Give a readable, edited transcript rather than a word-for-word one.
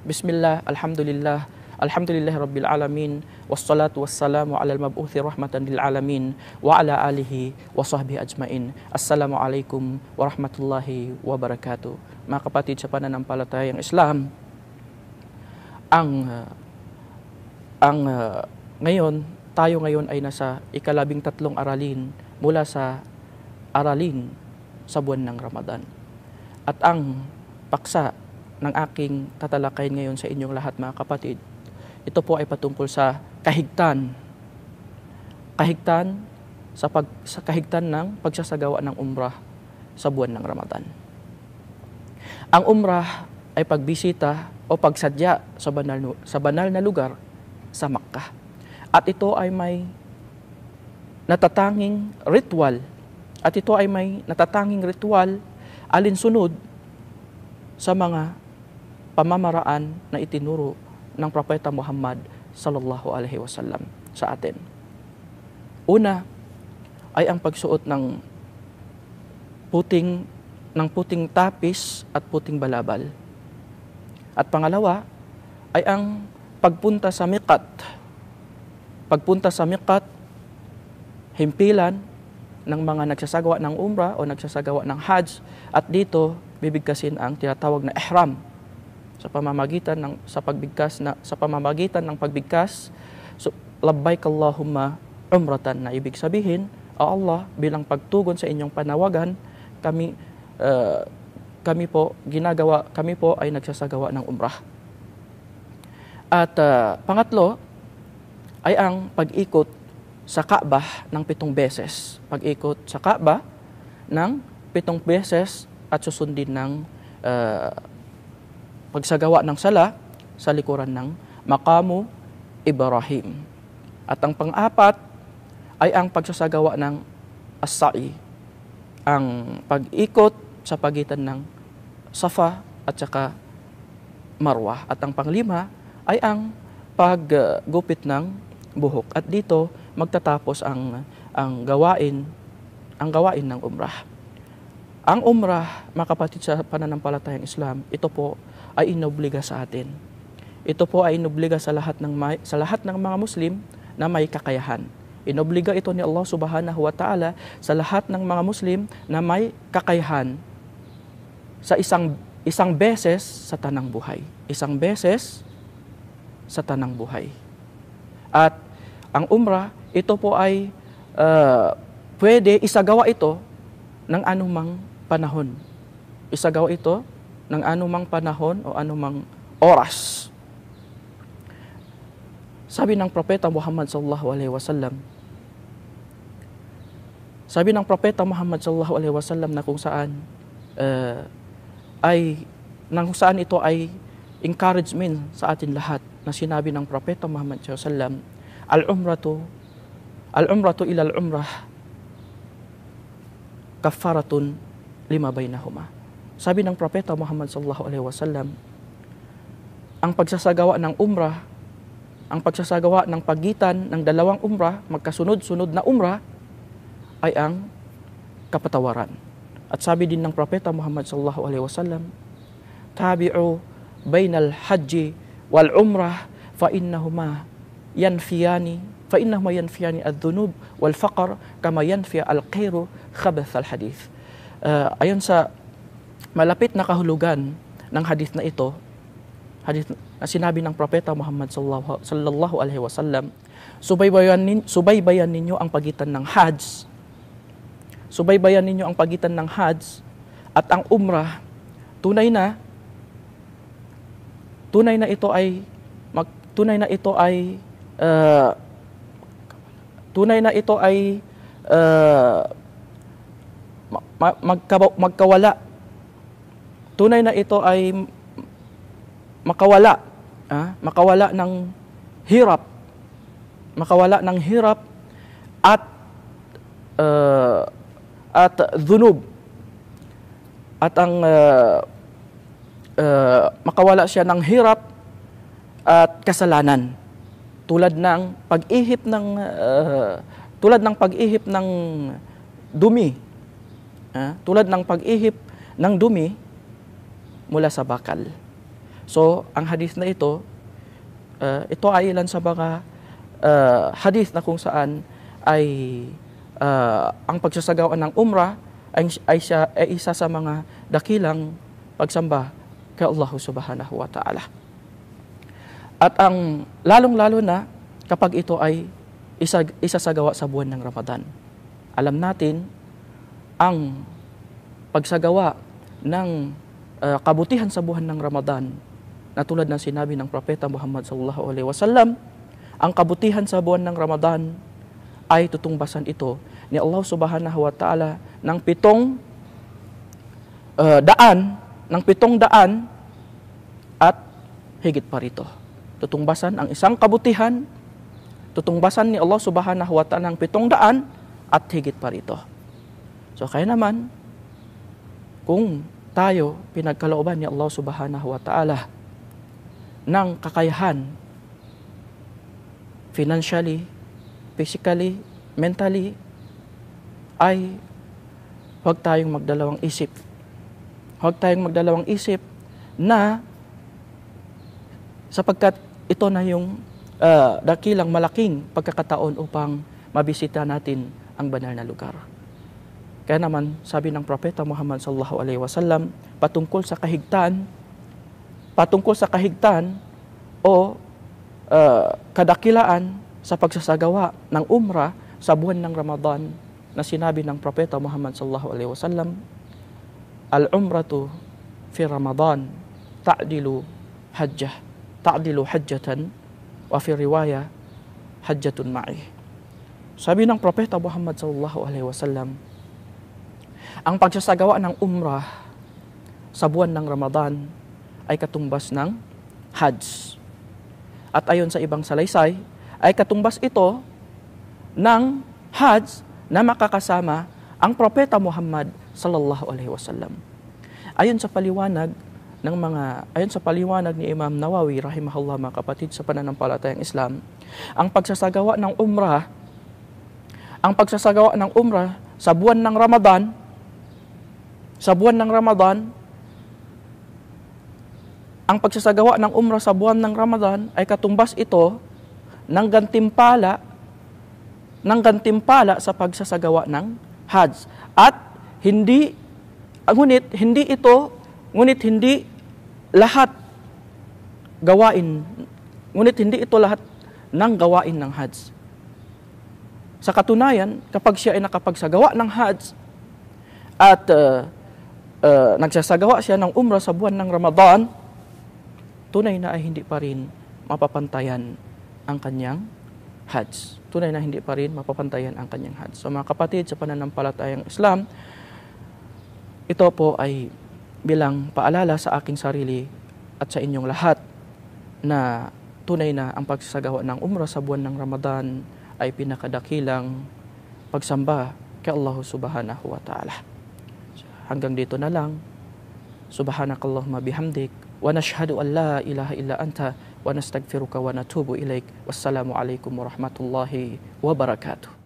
Bismillah, alhamdulillah, alhamdulillahi rabbil alamin, wassalatu wassalamu ala al-mab'uthi rahmatan lil alamin, wa ala alihi wa sahbihi ajmain. Assalamualaikum warahmatullahi wabarakatuh. Mga kapatid sa pananampalatayang Islam, tayo ngayon ay nasa ika-13 aralin mula sa aralin sa buwan ng Ramadan. At ang paksa ng aking tatalakayin ngayon sa inyong lahat, mga kapatid, ito po ay patungkol sa kahigtan ng pagsasagawa ng umrah sa buwan ng Ramadan. Ang umrah ay pagbisita o pagsadya sa banal na lugar sa Makkah. At ito ay may natatanging ritual alinsunod sa mga pamamaraan na itinuro ng Propeta Muhammad sallallahu alaihi wasallam sa atin. Una ay ang pagsuot ng puting tapis at puting balabal. At pangalawa ay ang pagpunta sa miqat. Himpilan ng mga nagsasagawa ng umrah o nagsasagawa ng hajj, at dito bibigkasin ang tinatawag na ihram sa pamamagitan ng pagbigkas. So, labbaik Allahumma umratan, na ibig sabihin, O Allah, bilang pagtugon sa inyong panawagan, kami po ay nagsasagawa ng umrah. At pangatlo ay ang pag-ikot sa Kaabah ng 7 beses. Pag-ikot sa Kaabah ng 7 beses at susundin ng pagsagawa ng sala sa likuran ng Maqamu Ibrahim. At ang pang-apat ay ang pagsasagawa ng as-sa'i, ang pag-ikot sa pagitan ng Safa at saka Marwa. At ang panglima ay ang paggupit ng buhok. At dito magtatapos ang gawain ng umrah. Ang umrah, mga kapatid sa pananampalatayang Islam, ito po ay inobliga sa atin. Ito po ay inobliga sa lahat ng mga Muslim na may kakayahan. Inobliga ito ni Allah Subhanahu wa Ta'ala sa lahat ng mga Muslim na may kakayahan sa isang beses sa tanang buhay. Isang beses sa tanang buhay. At ang umrah, ito po ay pwede isagawa ito ng anumang panahon. Isagawa ito ng anumang panahon o anumang oras. Sabi ng Propeta Muhammad sallallahu alaihi wasallam, na kung saan ito ay encouragement sa atin lahat, na sinabi ng Propeta Muhammad sallallahu alaihi wasallam, al-umratu ila al-umrah kafaratun lima bainahuma. Sabi ng Propeta Muhammad sallallahu alaihi wasallam, ang pagsasagawa ng umrah, ang pagsasagawa ng pagitan ng dalawang umrah, magkasunod-sunod na umrah, ay ang kapatawaran. At sabi din ng Propeta Muhammad sallallahu alaihi wasallam, tabi'u bainal hajji wal umrah fa innahuma yanfiyani ad-dhunub wal faqr kama yanfi al-qairu khabath al-hadith. Ayon sa malapit na kahulugan ng hadith na ito, hadith na sinabi ng Propeta Muhammad sallallahu alaihi wasallam, subaybayan ninyo ang pagitan ng hajj. Subaybayan ninyo ang pagitan ng hajj at ang umrah. Tunay na ito ay magkawala. Tunay na ito ay makawala ng hirap. Makawala ng hirap at dhunub. At ang makawala siya ng hirap at kasalanan. Tulad ng pag-ihip ng dumi. Tulad ng pag-ihip ng dumi mula sa bakal. So, ang hadith na ito ay ilan sa mga hadith na kung saan ay ang pagsasagawa ng umrah ay isa sa mga dakilang pagsamba kay Allah subhanahu wa ta'ala. At ang lalong-lalo na kapag ito ay isasagawa sa buwan ng Ramadan. Alam natin ang pagsagawa ng kabutihan sa buwan ng Ramadan na tulad ng sinabi ng Propeta Muhammad sallallahu alaihi wasallam, ang kabutihan sa buwan ng Ramadan ay tutungbasan ito ni Allah subhanahu wa ta'ala ng 700 at higit pa rito. Tutungbasan ang isang kabutihan, tutungbasan ni Allah subhanahu wa ta'ala ng 700 at higit pa rito. So kaya naman, kung tayo pinagkalooban ni Allah subhanahu wa ta'ala ng kakayahan, financially, physically, mentally, ay huwag tayong magdalawang isip. Huwag tayong magdalawang isip na sapagkat ito na yung dakilang malaking pagkakataon upang mabisita natin ang banal na lugar. Kaya naman, sabi ng Propeta Muhammad sallallahu alaihi wasallam, patungkol sa kahigtan o kadakilaan sa pagsasagawa ng umrah sa buwan ng Ramadan na sinabi ng Propeta Muhammad sallallahu alaihi wasallam, al-umratu fi Ramadan ta'dilu hajjatan wa fi riwaya hajjatun ma'i. Sabi ng Propeta Muhammad sallallahu alaihi wasallam, ang pagsasagawa ng umrah sa buwan ng Ramadan ay katumbas ng Hajj. At ayon sa ibang salaysay, ay katumbas ito ng Hajj na makakasama ang Propeta Muhammad sallallahu alaihi wasallam. Ayon sa paliwanag ni Imam Nawawi rahimahullah, mga kapatid sa pananampalatayang Islam, ang pagsasagawa ng umrah sa buwan ng Ramadan, ang pagsasagawa ng umrah sa buwan ng Ramadan ay katumbas ito ng gantimpala sa pagsasagawa ng Hajj. At hindi ito lahat ng gawain ng Hajj. Sa katunayan, kapag siya ay nakapagsagawa ng Hajj at nagsasagawa siya ng umrah sa buwan ng Ramadan, tunay na ay hindi pa rin mapapantayan ang kanyang Hajj. Tunay na hindi pa rin mapapantayan ang kanyang Hajj. So mga kapatid, sa pananampalatayang Islam, ito po ay bilang paalala sa aking sarili at sa inyong lahat na tunay na ang pagsasagawa ng umrah sa buwan ng Ramadan ay pinakadakilang pagsamba kay Allah subhanahu wa ta'ala. Hanggang dito na lang. Subhanakallahumma bihamdik wa nashhadu an la ilaha illa anta wa nastaghfiruka wa natubu ilaik. Wassalamu alaikum warahmatullahi wabarakatuh.